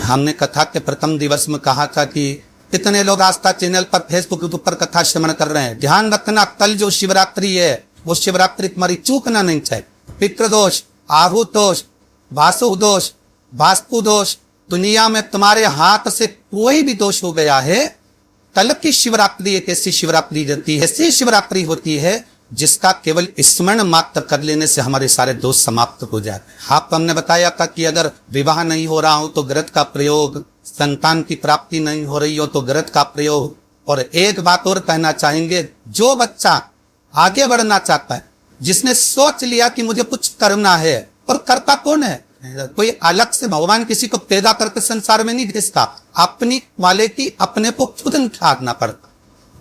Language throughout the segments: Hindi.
हमने कथा के प्रथम दिवस में कहा था कि इतने लोग आस्था चैनल पर फेसबुक यूट्यूब पर कथा श्रवण कर रहे हैं। ध्यान रखना, कल जो शिवरात्रि है वो शिवरात्रि तुम्हारी चूकना नहीं चाहिए। पितृदोष, आहूत दोष, वासु दोष, वास्तु दोष, दुनिया में तुम्हारे हाथ से कोई भी दोष हो गया है, कल की शिवरात्रि एक ऐसी शिवरात्रि रहती है, ऐसी शिवरात्रि होती है जिसका केवल स्मरण मात्र कर लेने से हमारे सारे दोष समाप्त हो जाते हैं। आपको हमने बताया था कि अगर विवाह नहीं हो रहा हो तो घृत का प्रयोग, संतान की प्राप्ति नहीं हो रही हो तो घृत का प्रयोग। और एक बात और कहना चाहेंगे, जो बच्चा आगे बढ़ना चाहता है, जिसने सोच लिया कि मुझे कुछ करना है, और करता कौन है? कोई अलग से भगवान किसी को पैदा करके संसार में नहीं भेजता, अपनी क्वालिटी अपने को खुद निखारना पड़ता।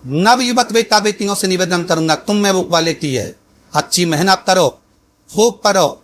नव युवक बेटा बेटियों से निवेदन करूंगा, तुम में वो क्वालिटी है, अच्छी मेहनत करो, खूब पढ़ो,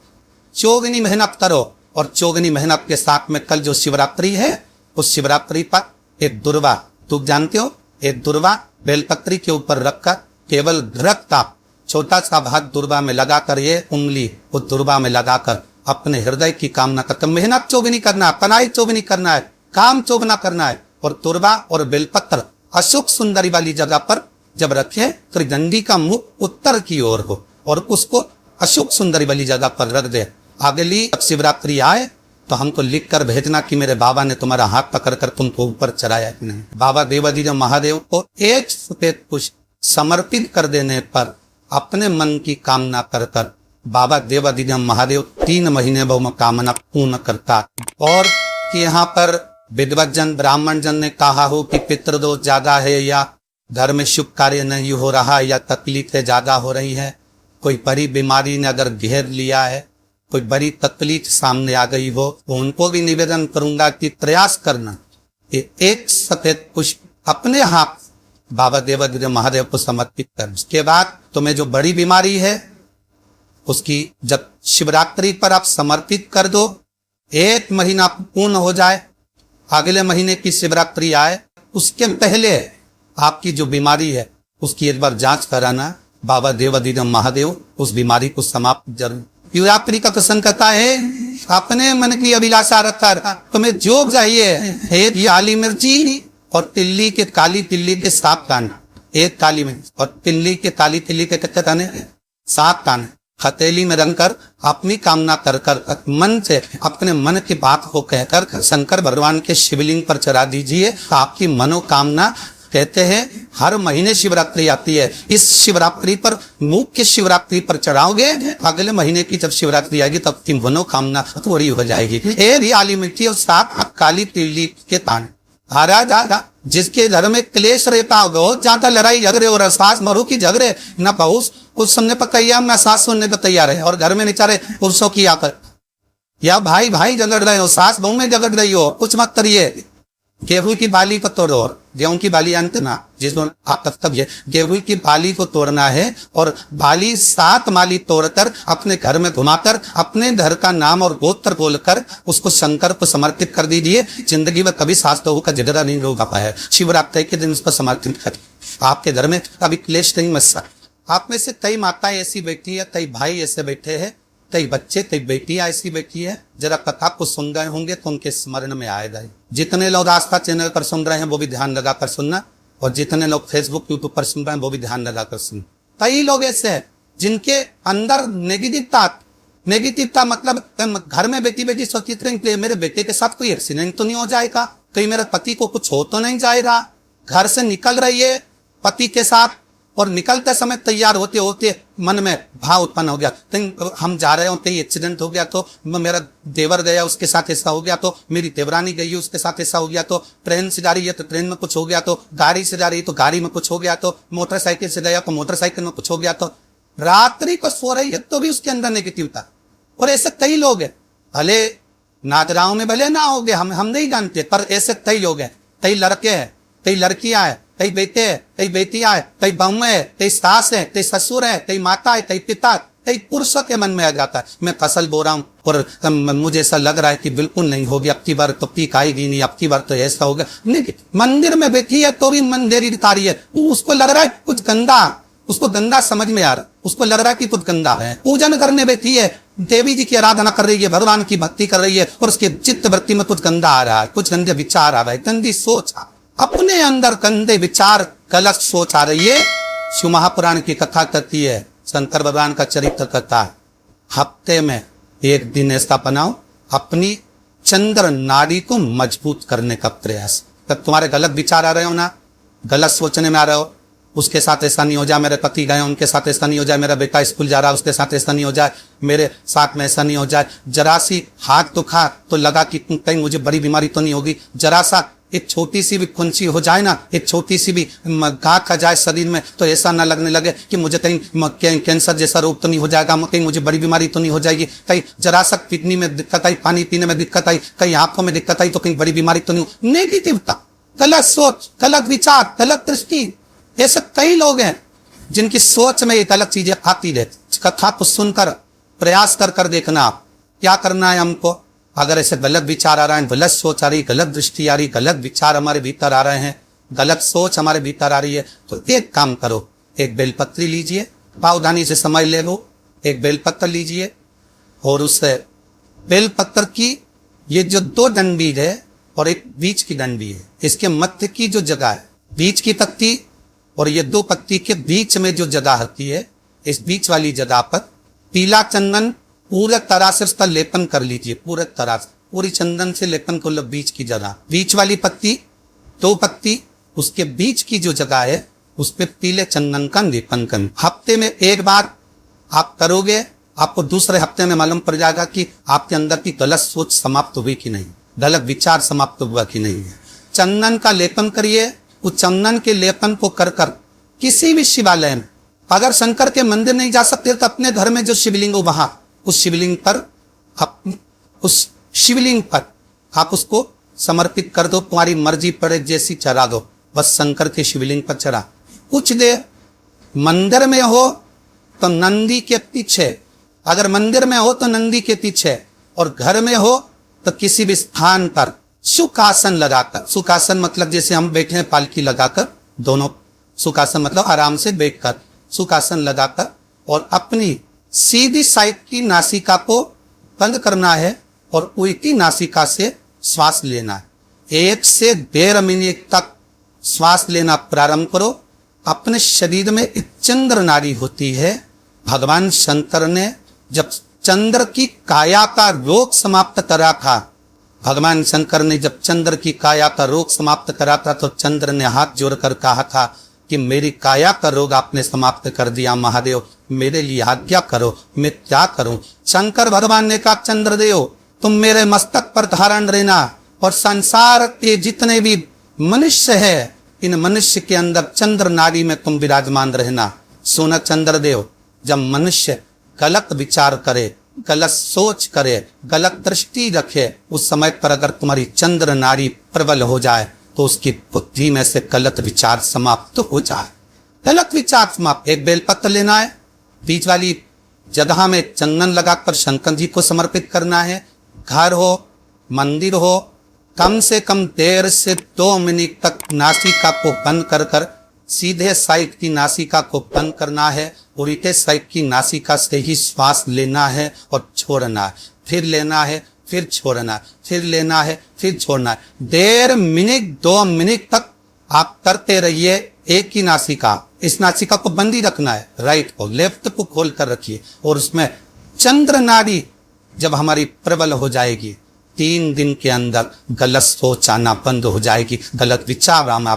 चौगनी मेहनत करो। और चौगनी मेहनत के साथ में कल जो शिवरात्रि है, उस शिवरात्रि पर एक दुर्वा, तुम जानते हो, एक दुर्वा बेलपत्री के ऊपर रखकर केवल घृत का छोटा सा भाग दुर्वा में लगाकर, ये उंगली उस दुर्वा में लगाकर अपने हृदय की कामना करते। मेहनत चौगनी करना है, पढ़ाई चौगनी करना है, काम चौगना करना है। और दुर्वा और बेलपत्र अशोक सुंदरी वाली जगह पर जब रखे तो डंडी का मुख उत्तर की ओर हो और उसको अशोक सुंदरी वाली जगह पर रख दे। अगली शिवरात्रि आए तो हमको लिख कर भेजना कि मेरे बाबा ने तुम्हारा हाथ पकड़ कर तुमको ऊपर चढ़ाया कि नहीं। बाबा देवाधिदेव महादेव को एक सफेद पुष्प समर्पित कर देने पर अपने मन की कामना कर कर बाबा देवाधिदेव महादेव 3 महीने वो कामना पूर्ण करता। और कि यहाँ पर विद्वत जन ब्राह्मण जन ने कहा हो कि पितृदोष ज्यादा है, या घर में शुभ कार्य नहीं हो रहा, या तकलीफें ज्यादा हो रही है, कोई बड़ी बीमारी ने अगर घेर लिया है, कोई बड़ी तकलीफ सामने आ गई हो, तो उनको भी निवेदन करूंगा कि प्रयास करना कि एक सफेद पुष्प अपने हाथ बाबा देवाधिदेव महादेव को समर्पित कर। उसके बाद तुम्हें जो बड़ी बीमारी है उसकी जब शिवरात्रि पर आप समर्पित कर दो, 1 महीना पूर्ण हो जाए, अगले महीने की शिवरात्रि आए, उसके पहले आपकी जो बीमारी है उसकी एक बार जांच कराना। बाबा देवाधिदेव महादेव उस बीमारी को समाप्त जरूर। शिवरात्रि का प्रसन्न करता है, अपने मन की अभिलाषा रखकर तुम्हें जो चाहिए है, ये आली मिर्ची और तिल्ली के काली तिल्ली के 7 कान, एक काली में और तिल्ली के काली तिल्ली के कितने कान है? 7 कान। हथेली में रखकर अपनी कामना कर कर मन से अपने मन की बात को कहकर शंकर भगवान के शिवलिंग पर चढ़ा दीजिए। आपकी मनोकामना, कहते हैं हर महीने शिवरात्रि आती है, इस शिवरात्रि पर मुख्य शिवरात्रि पर चढ़ाओगे, अगले महीने की जब शिवरात्रि आएगी तब की मनोकामना पूरी हो जाएगी। आली मिट्टी और 7 काली तिल्ली के तान। दादा जिसके घर में क्लेश रहता हो, बहुत ज्यादा लड़ाई झगड़े और सास मरु की झगड़े, न पहुस कुछ सुनने पर तैयार, न सास सुनने पर तैयार है, और घर में निचारे पुरुषों की आकर, या भाई भाई झगड़ रहे हो, सास बहू में झगड़ रही हो, कुछ मत करिए। गेहूं की बाली को तोड़ो, और गेहूं की बाली अंत ना, जिसमें तब ये गेहूं की बाली को तोड़ना है, और बाली 7 माली तोड़कर अपने घर में घुमाकर अपने घर का नाम और गोत्र बोलकर उसको शंकर को समर्पित कर दीजिए। जिंदगी में कभी सास बहू का झगड़ा नहीं होगा पाया। शिवरात्रि के दिन उस पर समर्पित कर, आपके घर में कभी क्लेश नहीं मचा। आप में से कई माताएं ऐसी बैठी है, कई भाई ऐसे बैठे हैं, कई बच्चे, कई बेटियां ऐसी बैठी है, जरा कथा को सुन रहे होंगे तो उनके स्मरण में आएगा। जितने लोग आस्था चैनल पर सुन रहे हैं वो भी ध्यान लगाकर सुनना, और जितने लोग फेसबुक यूट्यूब पर सुन रहे हैं वो भी ध्यान लगाकर सुनना। कई लोग ऐसे हैं जिनके अंदर नेगेटिवता मतलब घर में बेटी बेटी सोचती रहे मेरे बेटे के साथ कोई एक्सीडेंट तो नहीं हो जाएगा, कहीं मेरे पति को कुछ हो तो नहीं जाएगा। घर से निकल रही है पति के साथ, और निकलते समय तैयार होते होते मन में भाव उत्पन्न हो गया, हम जा रहे होते ही एक्सीडेंट हो गया, तो मेरा देवर गया उसके साथ ऐसा हो गया, तो मेरी देवरानी गई उसके साथ ऐसा हो गया, तो ट्रेन से जा रही है तो ट्रेन में कुछ हो गया, तो गाड़ी से जा रही है तो गाड़ी में कुछ हो गया, तो मोटरसाइकिल से गया तो मोटरसाइकिल में कुछ हो गया, तो रात्रि को सो रही है तो भी उसके अंदर नेगेटिव था। और ऐसे कई लोग हैं, भले नागराओं में भले ना हो गए, हम नहीं जानते, पर ऐसे कई लोग हैं, कई लड़के हैं, कई लड़कियां हैं, कई बेटे है, कई बेटियां है, कई बहू है, कई सास है, कई ससुर है, कई माता है, कई पिता, कई पुरुषों के मन में आ जाता है मैं फसल बो रहा हूँ, और मुझे ऐसा लग रहा है कि बिल्कुल नहीं होगी, अब की बार तो पीक आएगी नहीं, अब की बार तो ऐसा होगा नहीं। मंदिर में बैठी है तो भी मंदिर तारी है, उसको लग रहा है कुछ गंदा, उसको गंदा समझ में आ रहा, उसको लग रहा है कि कुछ गंदा है। पूजन करने बैठी है देवी जी की आराधना कर रही है, भगवान की भक्ति कर रही है, और उसके चित्त वृत्ति में कुछ गंदा आ रहा है, कुछ गंदे विचार आ रहा है, गंदी सोच अपने अंदर गंदे विचार, गलत सोच आ रही है। शिव महापुराण की कथा कहती है, शंकर भगवान का चरित्र कहता है, हफ्ते में एक दिन ऐसा बनाओ अपनी चंद्र नाड़ी को मजबूत करने का प्रयास। तब तुम्हारे गलत विचार आ रहे हो ना, गलत सोचने में आ रहे हो, उसके साथ ऐसा नहीं हो जाए, मेरे पति गए उनके साथ ऐसा नहीं हो जाए, मेरा बेटा स्कूल जा रहा है उसके साथ ऐसा नहीं हो जाए, मेरे साथ में ऐसा नहीं हो जाए, जरा सी हाथ तो खा तो लगा कि कहीं मुझे बड़ी बीमारी तो नहीं होगी, जरा सा एक छोटी सी भी खुंची हो जाए ना, एक छोटी सी भी गांठ आ जाए शरीर में, तो ऐसा ना लगने लगे कि मुझे कहीं कैंसर जैसा रोग तो नहीं हो जाएगा, कहीं मुझे बड़ी बीमारी तो नहीं हो जाएगी, कहीं जरा सा किडनी में दिक्कत आई, पानी पीने में दिक्कत आई, कहीं आंखों में दिक्कत आई तो कहीं बड़ी बीमारी तो नहीं। नेगेटिवता, गलत सोच, गलत विचार, गलत दृष्टि, ऐसे कई लोग हैं जिनकी सोच में ये गलत चीजें आती रहती। कथा को सुनकर प्रयास कर देखना क्या करना है हमको। अगर ऐसे गलत विचार आ रहे हैं, गलत सोच आ रही, गलत दृष्टि आ रही, गलत विचार हमारे भीतर आ रहे हैं, गलत सोच हमारे भीतर आ रही है, तो एक काम करो, एक बेलपत्री लीजिए, पावधानी से समझ ले लो, एक बेलपत्र लीजिए और उस बेलपत्र की ये जो दो डंडी है और एक बीच की डंडी है, इसके मध्य की जो जगह है, बीच की पत्ती और ये दो पत्ती के बीच में जो जगह होती है, इस बीच वाली जगह पर पीला चंदन पूरे तरह से उसका लेपन कर लीजिए, पूरे तरह से पूरी चंदन से लेपन कर लो। बीच की जगह, बीच वाली पत्ती, दो पत्ती, उसके बीच की जो जगह है उस पर पीले चंदन का लेपन कर। हफ्ते में एक बार आप करोगे, आपको दूसरे हफ्ते में मालूम पड़ जाएगा कि आपके अंदर की गलत सोच समाप्त हुई कि नहीं, गलत विचार समाप्त हुआ कि नहीं है। चंदन का लेपन करिए। उस चंदन के लेपन को कर किसी भी शिवालय में, अगर शंकर के मंदिर नहीं जा सकते तो अपने घर में जो शिवलिंग हो वहां, उस शिवलिंग पर आप उसको समर्पित कर दो, तुम्हारी मर्जी पड़े जैसी चढ़ा दो, बस शंकर के शिवलिंग पर चढ़ा। कुछ देर मंदिर में हो तो नंदी के पीछे, अगर मंदिर में हो तो नंदी के पीछे, और घर में हो तो किसी भी स्थान पर सुखासन लगाकर, सुखासन मतलब जैसे हम बैठे हैं पालकी लगाकर, दोनों सुखासन मतलब आराम से बैठकर, सुखासन लगाकर, और अपनी सीधी साइड की नासिका को बंद करना है और उल्टी नासिका से श्वास लेना है। 1 से 1.5 मिनट तक श्वास लेना प्रारंभ करो। अपने शरीर में एक चंद्र नाड़ी होती है। भगवान शंकर ने जब चंद्र की काया का रोग समाप्त करा था, भगवान शंकर ने जब चंद्र की काया का रोग समाप्त करा था, तो चंद्र ने हाथ जोड़कर कहा था कि मेरी काया का रोग आपने समाप्त कर दिया महादेव, मेरे लिए आज्ञा करो, मैं क्या करूं। शंकर भगवान ने कहा, चंद्रदेव तुम मेरे मस्तक पर धारण रहना, और संसार के जितने भी मनुष्य है, इन मनुष्य के अंदर चंद्र नाड़ी में तुम विराजमान रहना। सुन चंद्रदेव, जब मनुष्य गलत विचार करे, गलत सोच करे, गलत दृष्टि रखे, उस समय पर अगर तुम्हारी चंद्र नाड़ी प्रबल हो जाए तो उसकी बुद्धि में से गलत विचार समाप्त हो जाए। गलत विचार समाप्त। एक बेलपत्र लेना है, बीच वाली जगह में चंदन लगाकर शंकर जी को समर्पित करना है। घर हो, मंदिर हो, कम से कम 1.5 से 2 मिनट तक नासिका को बंद कर सीधे साइड की नासिका को बंद करना है, उल्टे साइड की नासिका से ही श्वास लेना है और छोड़ना है, फिर लेना है, फिर छोड़ना है, फिर लेना है, फिर छोड़ना है। 1.5 मिनट 2 मिनट तक आप करते रहिए। एक ही नासिका, इस नासिका को बंद ही रखना है, राइट को, लेफ्ट को खोल कर रखिए, और उसमें चंद्र नाड़ी जब हमारी प्रबल हो जाएगी, 3 दिन के अंदर गलत सोच आना बंद हो जाएगी, गलत विचार आना